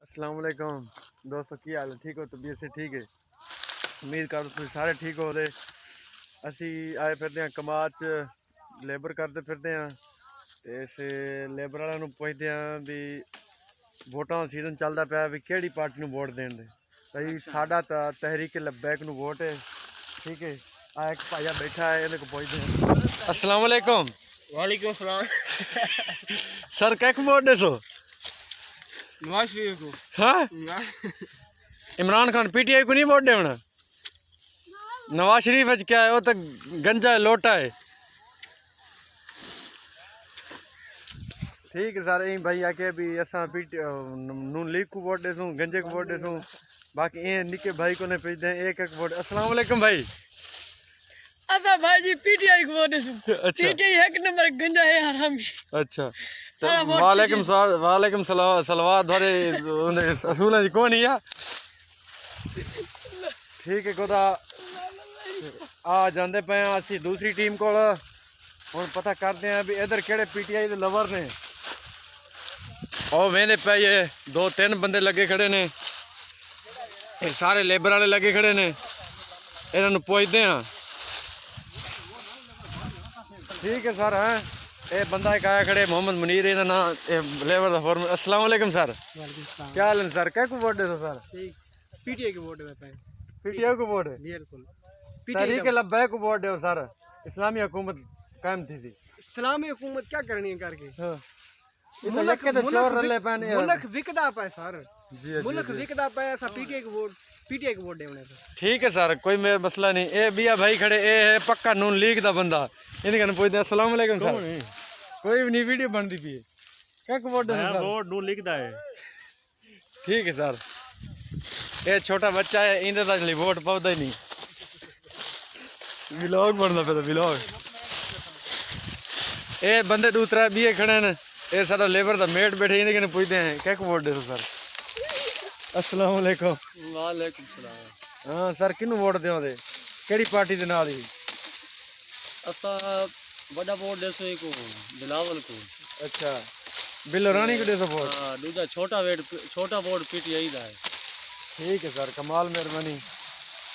अस्सलाम वालेकुम दोस्तों, की हाल है? ठीक हो? तबीयत से ठीक है? उम्मीद कर तुम सारे ठीक हो रहे। असी आए फिरते हैं कमाल च लेबर करते फिरते हैं ते इस लेबर वालों पुछते हैं भी वोटां दा सीजन चलता पाया भी केड़ी पार्टी नूं वोट देण दे। भाई साडा तां तहरीक लब्बैक नूं वोट है। ठीक है, आ एक भाईया बैठा है, इहदे को पुछदे हैं। अस्सलाम वालेकुम। वालेकुम सलाम। सर कैक वोट देसो? नवाज शरीफ को। हाँ, इमरान खान पीटीआई को नहीं वोट देना। नवाज शरीफ अच क्या है, वो तो गंजा है, लोटा है। ठीक है सर, भाई आके भी असा नून लीग को वोट देसूं, गंजे को वोट देसूं, बाकी ये निके भाई को ने भेज दे एक एक वोट। अस्सलाम वालेकुम भाई। अबे भाई जी पीटीआई को वोट देसूं। अच्छा पीटीआई एक नंबर गंजा है हरामी। अच्छा, तो वालेकुम सलावत धरे असूल जी कौन है? ठीक है खुदा आ जाते पे असी दूसरी टीम को हुण पता करते हैं भी इधर केड़े पीटीआई दे लवर ने। और वेंदे पे ये दो तीन बंदे लगे खड़े ने, सारे लेबर वाले लगे खड़े ने, इन्होंने पुछते हैं। ठीक है सर, हैं ये बंदा एक आया खड़े मोहम्मद मुनीर, इहदा नाम लेबर दा फॉर्म। अस्सलाम वालेकुम सर, क्या हाल है सर? क्या को वोट दे सर? पीटीआई को वोट देता है। पीटीआई को वोट है? बिल्कुल। तहरीक लब्बैक को वोट दो सर, इस्लामी हुकूमत कायम थी सी। इस्लामी हुकूमत क्या करनी है करके? हाँ, मुल्क विकदा पे सर, जी मुल्क विकदा पे ऐसा पीटीआई को वोट देने। ठीक है सर, कोई मेरा मसला नहीं। ए बिया भाई खड़े, ए है पक्का नून लीग दा बंदा, इन्हें कन पूछते हैं। अस्सलाम वालेकुम सर। कोई भी नहीं, वीडियो बनती पी है। क्या को वोट दे सर? वोट नून लीग दा है। ठीक है सर, ये छोटा बच्चा है, इंदे दा जली वोट पाउदा ही नहीं। व्लॉग बनदा पे व्लॉग। ए बंदे दूसरा बिये खड़े ने, ये सारा लेबर दा मेट बैठे, इन्हें कन पूछते हैं क्या को वोट दे सर? अस्सलाम वालेकुम। वालेकुम सलाम। हाँ सर, किनू वोट देओगे? केड़ी पार्टी दे नाल ही? असा बड़ा वोट देसो एक बिलावल को। अच्छा, बिल्लो रानी को देसो वोट? हां, दूजा छोटा वोट पीटीआई दा है। ठीक है सर, कमाल मेहरबानी।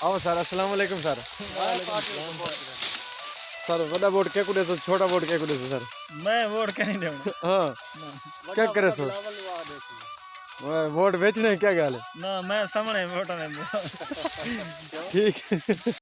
आओ सर। अस्सलाम वालेकुम सर। सर बड़ा वोट क्या को देसो, छोटा वोट क्या को देसो सर? मैं वोट क्या नहीं देना। हाँ, क्या करे सो? वोट बेचने क्या गाल है? ना मैं सामने वोट नहीं। ठीक है।